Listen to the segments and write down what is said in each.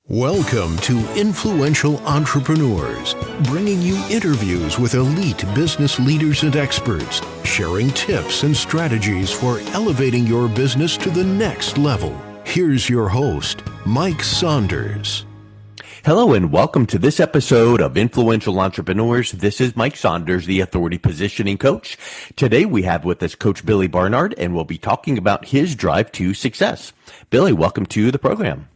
Welcome to Influential Entrepreneurs, bringing you interviews with elite business leaders and experts, sharing tips and strategies for elevating your business to the next level. Here's your host, Mike Saunders. Hello and welcome to this episode of Influential Entrepreneurs. This is Mike Saunders, the Authority Positioning Coach. Today we have with us Coach Billy Barnard, and we'll be talking about his drive to success. Billy, welcome to the program.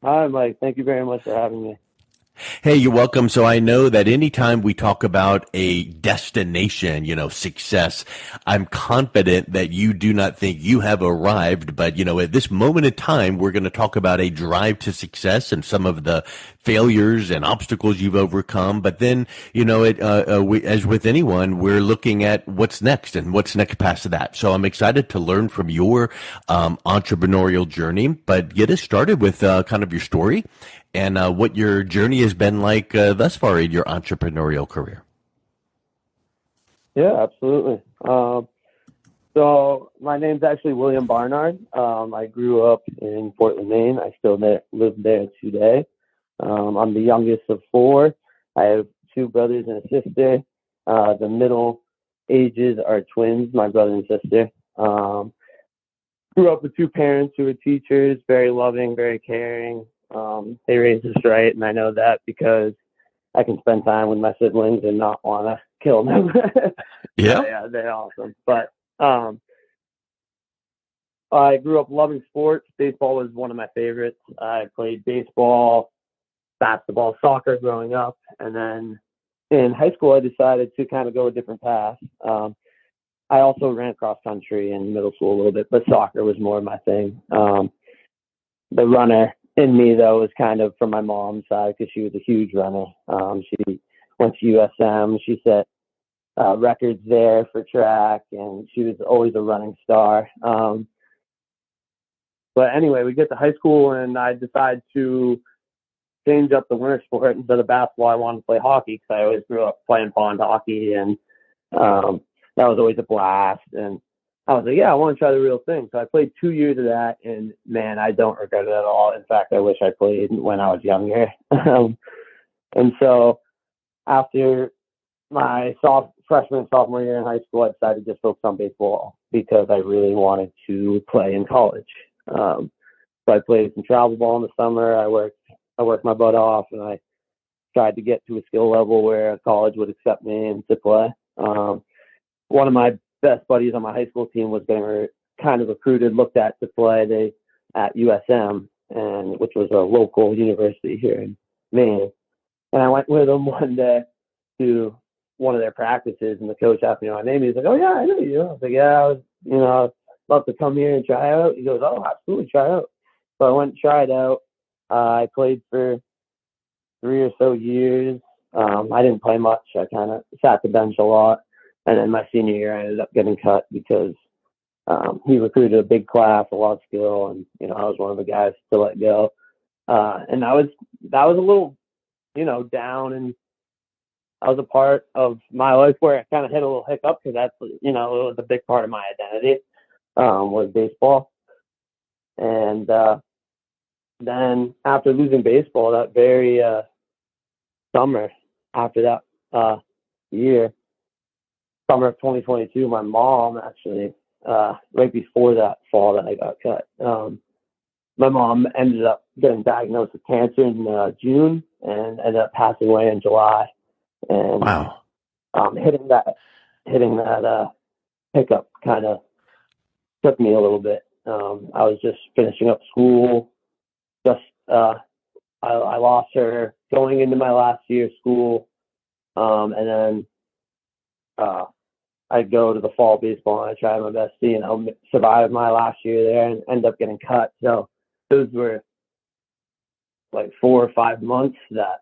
Hi, Mike. Thank you very much for having me. Hey, you're welcome. So I know that anytime we talk about a destination, success, I'm confident that you do not think you have arrived. But, at this moment in time, we're going to talk about a drive to success and some of the failures and obstacles you've overcome. But then, as with anyone, we're looking at what's next and what's next past that. So I'm excited to learn from your entrepreneurial journey. But get us started with kind of your story and what your journey has been like thus far in your entrepreneurial career. Yeah, absolutely. So my name's actually William Barnard. I grew up in Portland, Maine. I still live there today. I'm the youngest of four. I have two brothers and a sister. The middle ages are twins, my brother and sister. Grew up with two parents who were teachers, very loving, very caring. They raised us right, and I know that because I can spend time with my siblings and not want to kill them. Yeah, they're awesome. But I grew up loving sports. Baseball was one of my favorites. I played baseball, basketball, soccer growing up, and then in high school I decided to kind of go a different path. I also ran cross country in middle school a little bit, but soccer was more my thing. The runner in me, though, was kind of from my mom's side because she was a huge runner. She went to USM. She set records there for track, and she was always a running star. But anyway, we get to high school, and I decide to change up the winter sport. Instead of basketball, I wanted to play hockey because I always grew up playing pond hockey, and that was always a blast. And I was like, yeah, I want to try the real thing. So I played 2 years of that, and man, I don't regret it at all. In fact, I wish I played when I was younger. And so after my freshman and sophomore year in high school, I decided to just focus on baseball because I really wanted to play in college. So I played some travel ball in the summer. I worked my butt off, and I tried to get to a skill level where college would accept me and to play. One of my best buddies on my high school team was getting kind of recruited, looked at to play at USM, which was a local university here in Maine. And I went with him one day to one of their practices, and the coach asked me my name. He was like, "Oh yeah, I know you." I was like, "Yeah, I'd love to come here and try out." He goes, "Oh, absolutely, try out." So I went and tried out. I played for 3 or so years. I didn't play much. I kind of sat the bench a lot. And then my senior year, I ended up getting cut because he recruited a big class, a lot of skill, and I was one of the guys to let go. And that was a little, down, and that was a part of my life where I kind of hit a little hiccup because that's, it was a big part of my identity was baseball. And then after losing baseball, that very summer after that year. Summer of 2022, my mom actually, right before that fall that I got cut, my mom ended up getting diagnosed with cancer in June and ended up passing away in July. And wow, hitting that hiccup kind of took me a little bit. I was just finishing up school. I lost her going into my last year of school, and then I'd go to the fall baseball and I tried my best to, survive my last year there and end up getting cut. So those were like 4 or 5 months that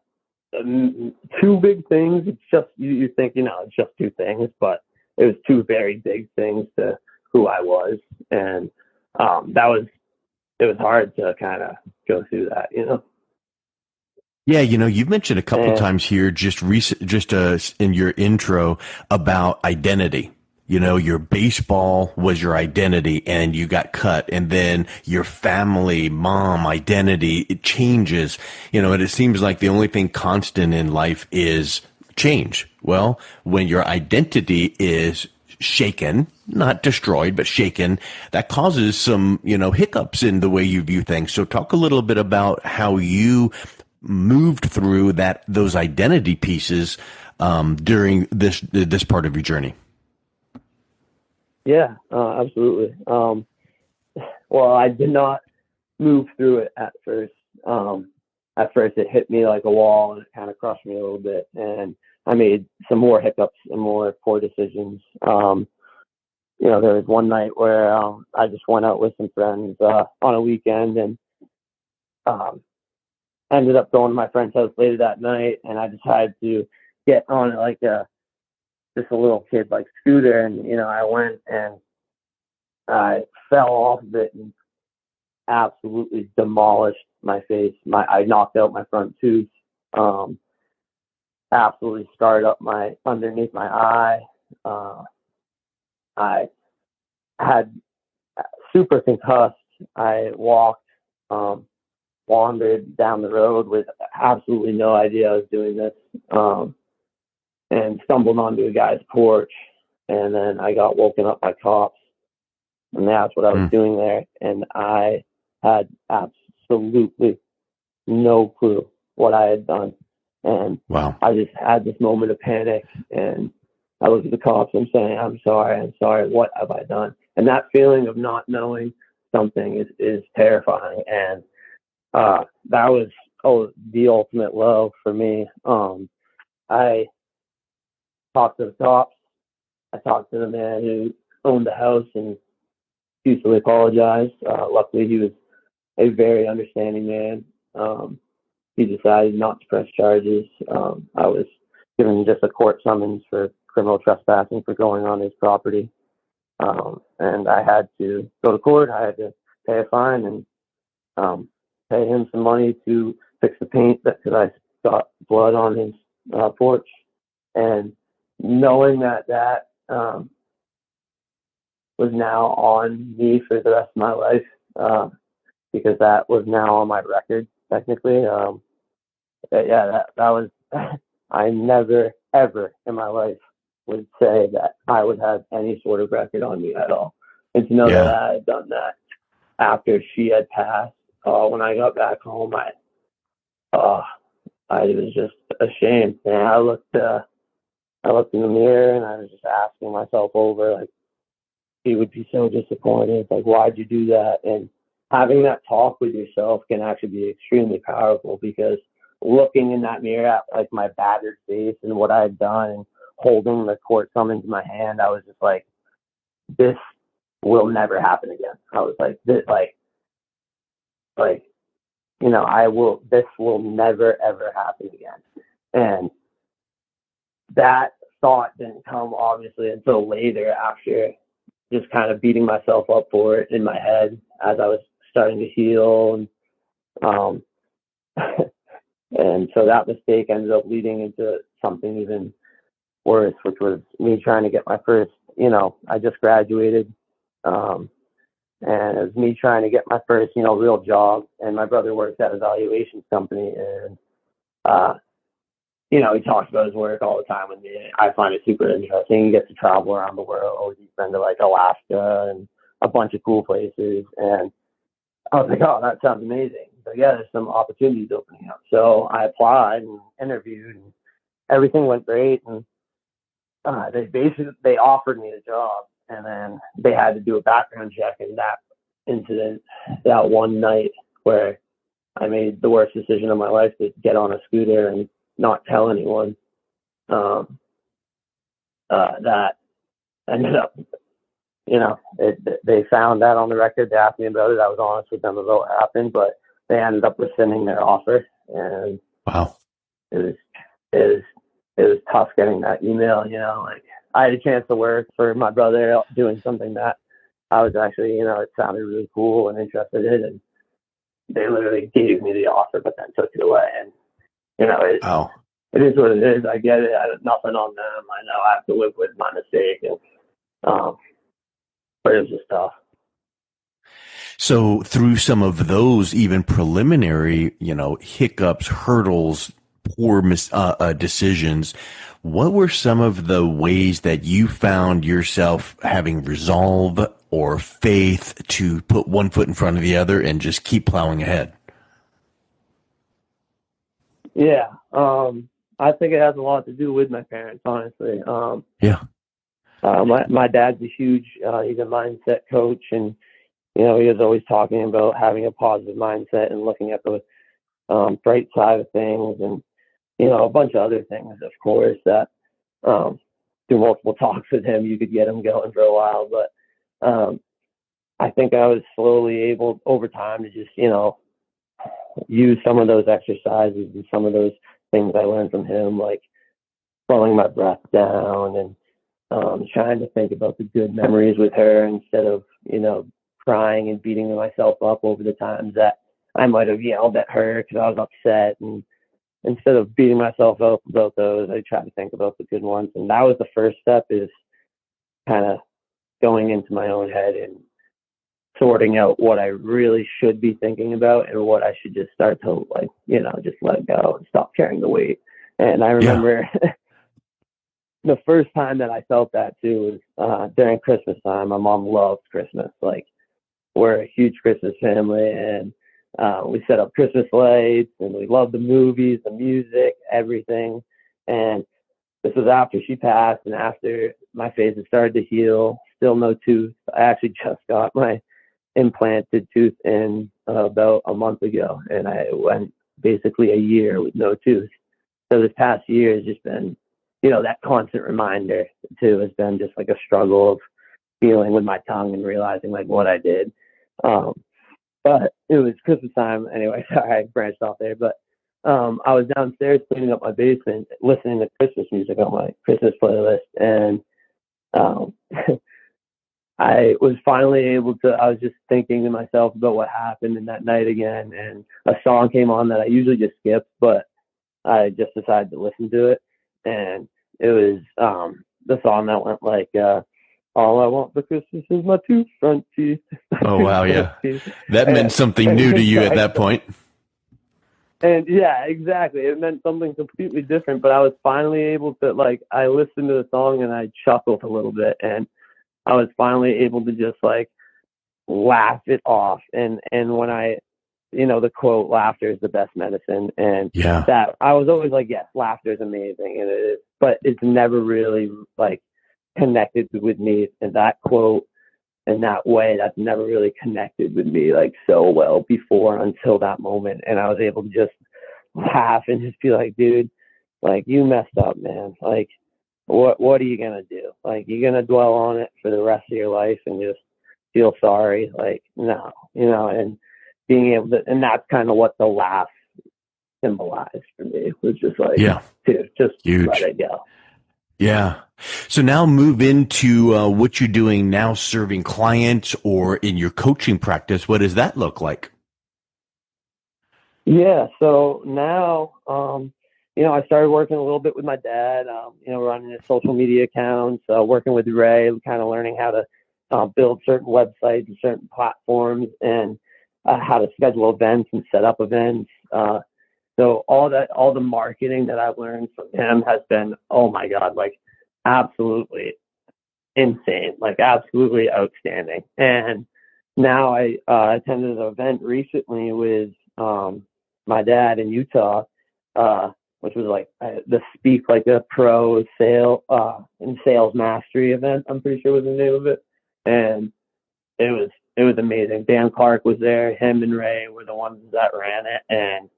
two big things. It's just, you think, it's just two things, but it was two very big things to who I was. And it was hard to kind of go through that, Yeah, you've mentioned a couple times here just in your intro about identity. your baseball was your identity and you got cut, and then your family, mom identity, it changes, and it seems like the only thing constant in life is change. Well, when your identity is shaken, not destroyed, but shaken, that causes some, hiccups in the way you view things. So talk a little bit about how you moved through those identity pieces during this part of your journey. Yeah, absolutely. Well, I did not move through it at first. At first, it hit me like a wall, and it kind of crushed me a little bit. And I made some more hiccups and more poor decisions. There was one night where I just went out with some friends on a weekend, and ended up going to my friend's house later that night. And I decided to get on like just a little kid like scooter, and I went and I fell off of it and absolutely demolished my face. I knocked out my front tooth. Absolutely scarred up underneath my eye. I had super concussed. I wandered down the road with absolutely no idea I was doing this, and stumbled onto a guy's porch. And then I got woken up by cops, and that's what I was doing there. And I had absolutely no clue what I had done. And wow. I just had this moment of panic, and I looked at the cops and saying, I'm sorry, what have I done? And that feeling of not knowing something is terrifying. And that was the ultimate low for me. I talked to the cops. I talked to the man who owned the house and profusely apologized. Luckily, he was a very understanding man. He decided not to press charges. I was given just a court summons for criminal trespassing for going on his property. And I had to go to court. I had to pay a fine and pay him some money to fix the paint because I got blood on his porch. And knowing that was now on me for the rest of my life, because that was now on my record, technically. That was, I never, ever in my life would say that I would have any sort of record on me at all. And to know that I had done that after she had passed, when I got back home, I was just ashamed. And I looked in the mirror and I was just asking myself over, like, he would be so disappointed. Like, why'd you do that? And having that talk with yourself can actually be extremely powerful, because looking in that mirror at like my battered face and what I had done and holding the court summons in my hand, I was just like, this will never happen again. I was like, this will never, ever happen again. And that thought didn't come obviously until later, after just kind of beating myself up for it in my head as I was starting to heal. And and so that mistake ended up leading into something even worse, which was me trying to get my first, I just graduated. And it was me trying to get my first, real job. And my brother works at a valuations company, and, he talks about his work all the time with me. I find it super interesting. He gets to travel around the world. He's been to like Alaska and a bunch of cool places. And I was like, oh, that sounds amazing. So yeah, there's some opportunities opening up. So I applied and interviewed, and everything went great. And they offered me the job, and then they had to do a background check. And that incident, that one night where I made the worst decision of my life, to get on a scooter and not tell anyone, that ended up, they found that on the record. They asked me about it. I was honest with them about what happened, but they ended up rescinding their offer. And wow, it was tough getting that email. Like, I had a chance to work for my brother doing something that I was actually, it sounded really cool and interested in, and they literally gave me the offer, but then took it away. And it is what it is. I get it. I have nothing on them. I know I have to live with my mistake. And But it was just tough. So through some of those even preliminary, hiccups, hurdles, poor decisions, what were some of the ways that you found yourself having resolve or faith to put one foot in front of the other and just keep plowing ahead? Yeah. I think it has a lot to do with my parents, honestly. Yeah. My dad's a huge, he's a mindset coach, and he was always talking about having a positive mindset and looking at the bright side of things, and a bunch of other things, of course, that through multiple talks with him, you could get him going for a while. But I think I was slowly able over time to just, use some of those exercises and some of those things I learned from him, like slowing my breath down and trying to think about the good memories with her instead of, crying and beating myself up over the times that I might have yelled at her because I was upset. And instead of beating myself up about those, I try to think about the good ones. And that was the first step, is kind of going into my own head and sorting out what I really should be thinking about and what I should just start to just let it go and stop carrying the weight. And I remember the first time that I felt that too was during Christmas time. My mom loves Christmas. Like, we're a huge Christmas family, and we set up Christmas lights, and we love the movies, the music, everything. And this was after she passed and after my face had started to heal. Still no tooth. I actually just got my implanted tooth in about a month ago, and I went basically a year with no tooth. So this past year has just been, that constant reminder too has been just like a struggle of dealing with my tongue and realizing like what I did. But it was Christmas time anyway. Sorry, I branched off there. But I was downstairs cleaning up my basement, listening to Christmas music on my Christmas playlist, and I was finally able to. I was just thinking to myself about what happened in that night again, and a song came on that I usually just skip, but I just decided to listen to it, and it was the song that went like. All I want for Christmas is my two front teeth. Oh, wow, yeah. That meant something new to you at that point. And yeah, exactly. It meant something completely different, but I was finally able to, I listened to the song and I chuckled a little bit, and I was finally able to just, laugh it off. And when the quote, laughter is the best medicine. And that I was always like, yes, laughter is amazing. And it is, but it's never really, connected with me, and that quote in that way, that's never really connected with me so well before until that moment. And I was able to just laugh and just be like, dude, you messed up, man. What are you gonna do? You're gonna dwell on it for the rest of your life and just feel sorry? No, and being able to, and that's kind of what the laugh symbolized for me. It was just dude, just huge. Let it go. Yeah. So now move into what you're doing now, serving clients or in your coaching practice. What does that look like? Yeah. So now, I started working a little bit with my dad, running his social media accounts, working with Ray, kind of learning how to build certain websites and certain platforms, and how to schedule events and set up events. So all the marketing that I've learned from him has been, oh my God, absolutely insane, absolutely outstanding. And now I attended an event recently with my dad in Utah, which was the Speak Like a Pro and Sales Mastery event. I'm pretty sure was the name of it, and it was amazing. Dan Clark was there. Him and Ray were the ones that ran it, and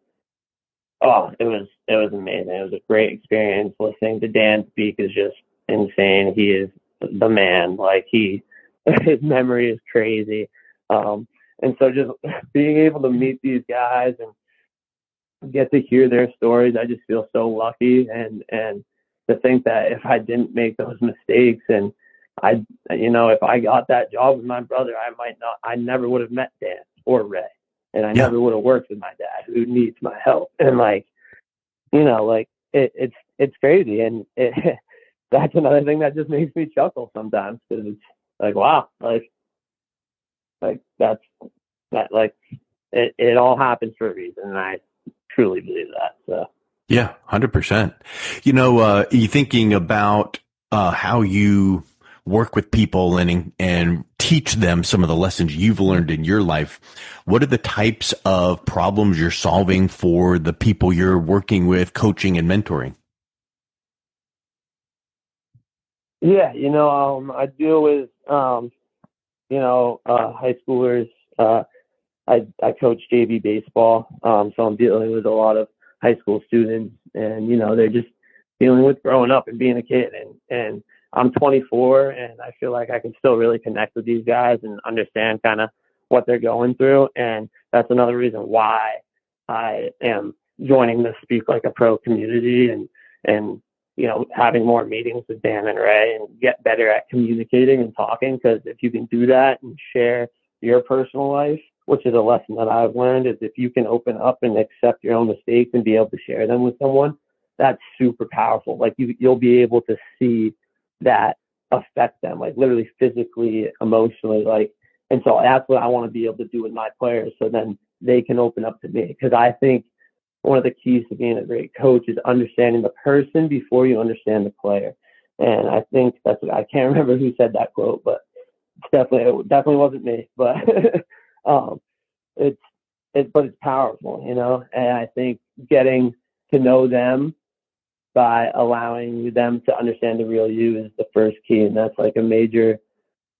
it was amazing. It was a great experience. Listening to Dan speak is just insane. He is the man. His memory is crazy. And so just being able to meet these guys and get to hear their stories, I just feel so lucky. And to think that if I didn't make those mistakes and if I got that job with my brother, I never would have met Dan or Ray. And I never would have worked with my dad, who needs my help. And it's crazy. And that's another thing that just makes me chuckle sometimes, because it's like, wow, like that, like it all happens for a reason. And I truly believe that. So. Yeah, 100%. You thinking about how you work with people and teach them some of the lessons you've learned in your life. What are the types of problems you're solving for the people you're working with, coaching and mentoring? Yeah, I deal with high schoolers. I coach JV baseball, so I'm dealing with a lot of high school students, and they're just dealing with growing up and being a kid. And I'm 24, and I feel like I can still really connect with these guys and understand kind of what they're going through. And that's another reason why I am joining the Speak Like a Pro community, and having more meetings with Dan and Ray, and get better at communicating and talking. Because if you can do that and share your personal life, which is a lesson that I've learned, is if you can open up and accept your own mistakes and be able to share them with someone, that's super powerful. Like you'll be able to see that affect them, like literally physically, emotionally, like, and so that's what I want to be able to do with my players, so then they can open up to me. Because I think one of the keys to being a great coach is understanding the person before you understand the player. And I think I can't remember who said that quote, but it definitely wasn't me. But it's powerful, And I think getting to know them by allowing them to understand the real you is the first key, and that's like a major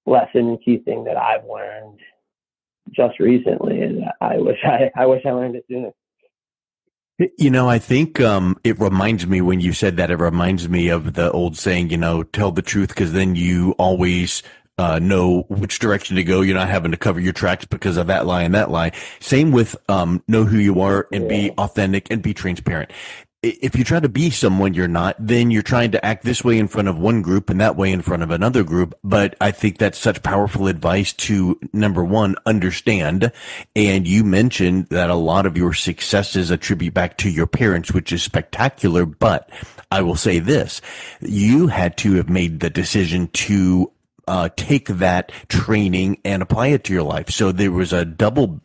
lesson and key thing that I've learned just recently, and I wish I learned it sooner. I think it reminds me, when you said that, it reminds me of the old saying, tell the truth, because then you always know which direction to go. You're not having to cover your tracks because of that lie and that lie. Same with know who you are and be authentic and be transparent. If you try to be someone you're not, then you're trying to act this way in front of one group and that way in front of another group. But I think that's such powerful advice to, number one, understand. And you mentioned that a lot of your successes attribute back to your parents, which is spectacular. But I will say this, you had to have made the decision to take that training and apply it to your life. So there was a double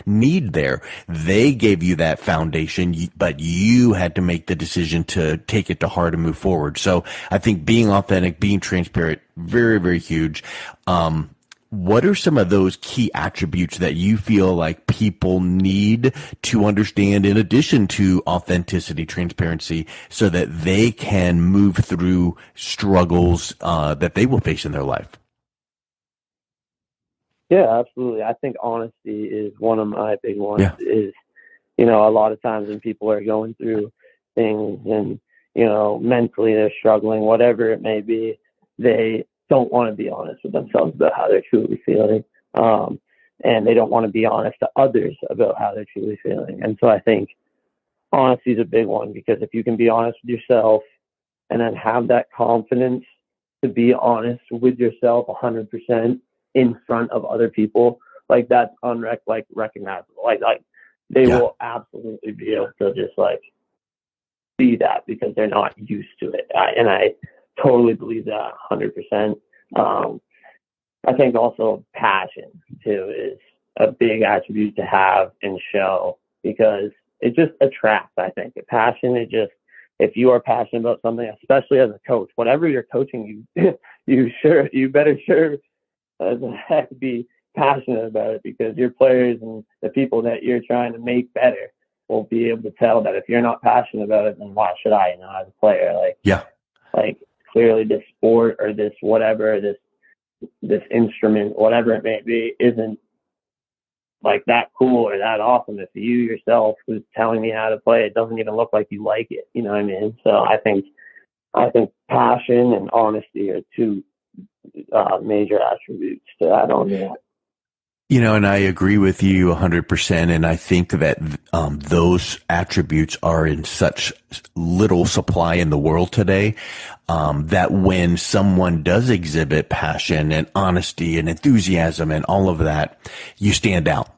need there. They gave you that foundation, but you had to make the decision to take it to heart and move forward. So I think being authentic, being transparent, very, very huge. What are some of those key attributes that you feel like people need to understand in addition to authenticity, transparency, so that they can move through struggles that they will face in their life? Yeah, absolutely. I think honesty is one of my big ones. Yeah. Is, a lot of times when people are going through things and, mentally they're struggling, whatever it may be, they don't want to be honest with themselves about how they're truly feeling. And they don't want to be honest to others about how they're truly feeling. And so I think honesty is a big one, because if you can be honest with yourself and then have that confidence to be honest with yourself 100% in front of other people, like that's recognizable. Like they will absolutely be able to just like see that, because they're not used to it. And I totally believe that 100%. I think also passion too is a big attribute to have and show, because it just attracts. I think passion, if you are passionate about something, especially as a coach, whatever you're coaching, you better as a heck be passionate about it, because your players and the people that you're trying to make better will be able to tell that if you're not passionate about it, then why should I, as a player? Like clearly this sport or this whatever, this instrument, whatever it may be, isn't like that cool or that awesome if you yourself, who's telling me how to play, it doesn't even look like you like it. You know what I mean? So I think passion and honesty are two major attributes to add on to that. And I agree with you 100%. And I think that those attributes are in such little supply in the world today, that when someone does exhibit passion and honesty and enthusiasm and all of that, you stand out.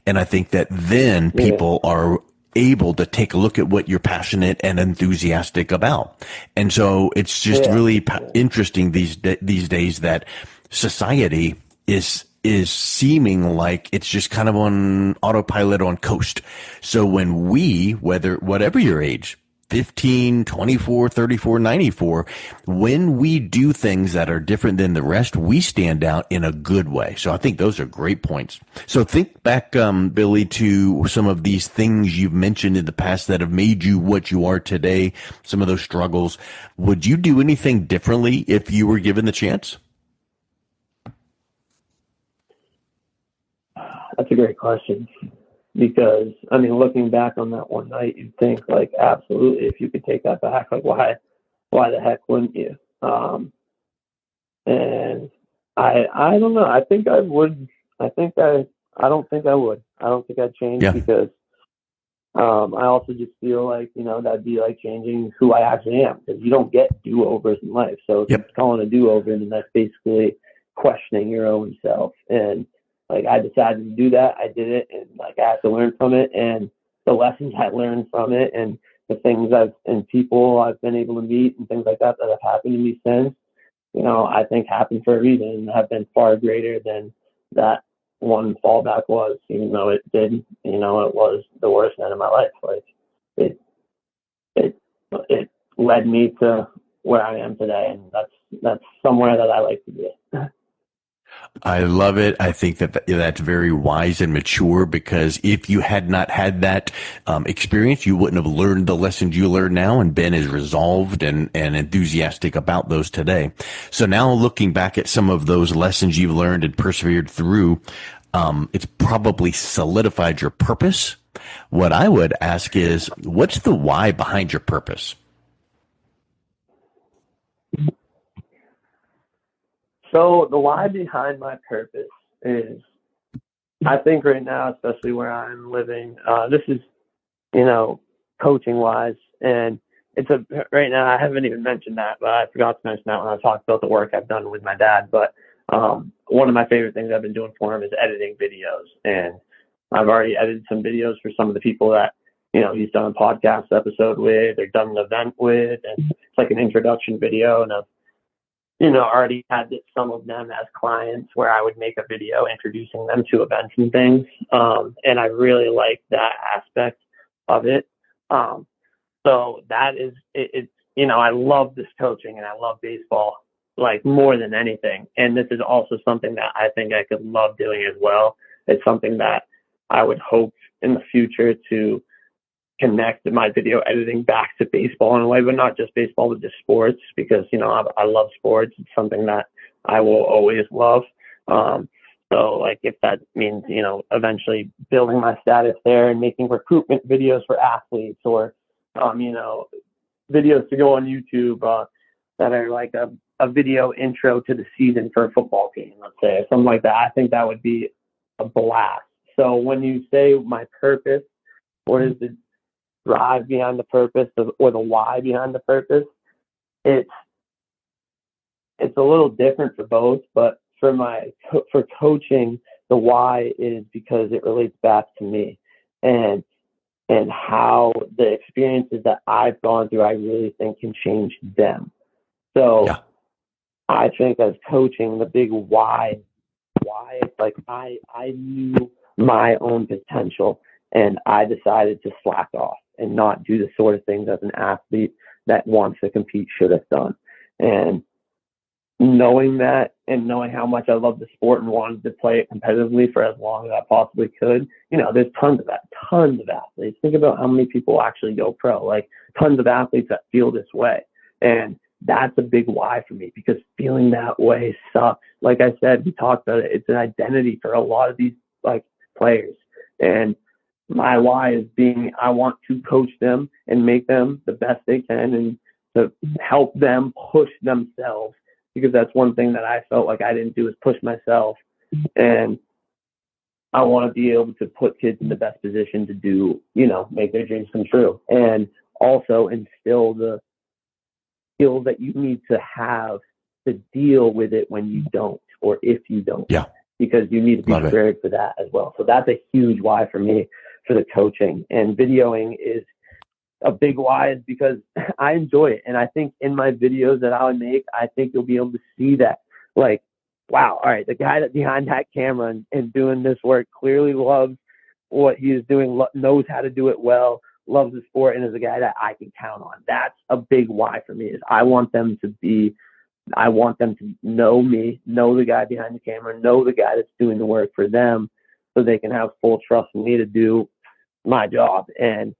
And I think that then people are able to take a look at what you're passionate and enthusiastic about. And so it's just really interesting these days that society is seeming like it's just kind of on autopilot, on coast. So when whatever your age, 15, 24, 34, 94, when we do things that are different than the rest, we stand out in a good way. So I think those are great points. So think back, Billy, to some of these things you've mentioned in the past that have made you what you are today, some of those struggles. Would you do anything differently if you were given the chance? That's a great question, because I mean, looking back on that one night, you'd think like, absolutely, if you could take that back, like why the heck wouldn't you? And I don't know. I think I would. I don't think I would. I don't think I'd change because I also just feel like, that'd be like changing who I actually am, because you don't get do-overs in life. So if it's calling a do-over, then that's basically questioning your own self. And like, I decided to do that. I did it, and like, I had to learn from it, and the lessons I learned from it, and the things and people I've been able to meet and things like that have happened to me since, I think happened for a reason and have been far greater than that one fallback was, even though it did, it was the worst night of my life. Like it led me to where I am today, and that's somewhere that I like to be. I love it. I think that's very wise and mature, because if you had not had that experience, you wouldn't have learned the lessons you learn now and been as resolved and enthusiastic about those today. So now, looking back at some of those lessons you've learned and persevered through, it's probably solidified your purpose. What I would ask is, what's the why behind your purpose? So the why behind my purpose is, I think right now, especially where I'm living, this is, coaching wise, and right now, I haven't even mentioned that, but I forgot to mention that when I talked about the work I've done with my dad. But one of my favorite things I've been doing for him is editing videos, and I've already edited some videos for some of the people that, he's done a podcast episode with or done an event with, and it's like an introduction video, and I've already had some of them as clients where I would make a video introducing them to events and things. And I really like that aspect of it. So that is, I love this coaching, and I love baseball, like, more than anything. And this is also something that I think I could love doing as well. It's something that I would hope in the future to connect my video editing back to baseball in a way, but not just baseball, but just sports, because, I love sports. It's something that I will always love. So like, if that means, eventually building my status there and making recruitment videos for athletes, or, videos to go on YouTube, that are like a video intro to the season for a football game, let's say, something like that. I think that would be a blast. So when you say my purpose, what is the drive behind the purpose, or the why behind the purpose? It's a little different for both, but for coaching, the why is because it relates back to me and how the experiences that I've gone through, I really think can change them. So I think as coaching, the big why is like, I knew my own potential, and I decided to slack off and not do the sort of things as an athlete that wants to compete should have done. And knowing that, and knowing how much I love the sport and wanted to play it competitively for as long as I possibly could, there's tons of athletes. Think about how many people actually go pro, like tons of athletes that feel this way. And that's a big why for me, because feeling that way sucks. Like I said, we talked about it. It's an identity for a lot of these like players. And my why is I want to coach them and make them the best they can, and to help them push themselves, because that's one thing that I felt like I didn't do, is push myself. And I want to be able to put kids in the best position to do, make their dreams come true, and also instill the skills that you need to have to deal with it when you don't, or if you don't. Yeah. Because you need to be prepared for that as well. So that's a huge why for me. for the coaching. And videoing is a big why, is because I enjoy it. And I think in my videos that I would make, I think you'll be able to see that, like, wow, all right, the guy that behind that camera and doing this work clearly loves what he is doing, knows how to do it well, loves the sport, and is a guy that I can count on. That's a big why for me, is I want them to know me, know the guy behind the camera, know the guy that's doing the work for them, so they can have full trust in me to do my job. And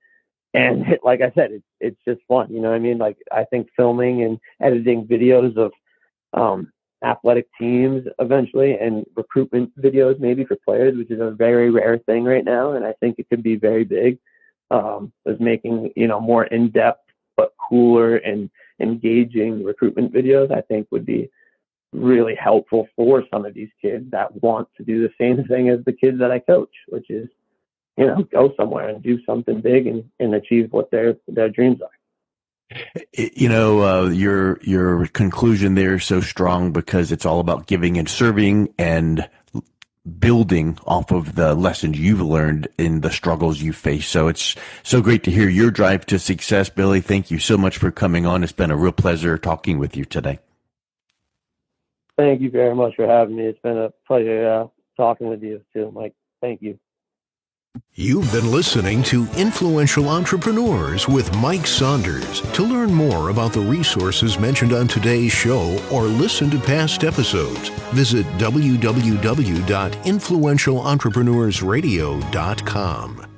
like I said, it's just fun. You know what I mean? Like, I think filming and editing videos of athletic teams eventually, and recruitment videos maybe for players, which is a very rare thing right now, and I think it could be very big, is making, more in-depth but cooler and engaging recruitment videos, I think would be really helpful for some of these kids that want to do the same thing as the kids that I coach, which is, go somewhere and do something big and achieve what their dreams are. Your conclusion there is so strong, because it's all about giving and serving and building off of the lessons you've learned in the struggles you face. So it's so great to hear your drive to success, Billy. Thank you so much for coming on. It's been a real pleasure talking with you today. Thank you very much for having me. It's been a pleasure talking with you too, Mike. Thank you. You've been listening to Influential Entrepreneurs with Mike Saunders. To learn more about the resources mentioned on today's show or listen to past episodes, visit www.influentialentrepreneursradio.com.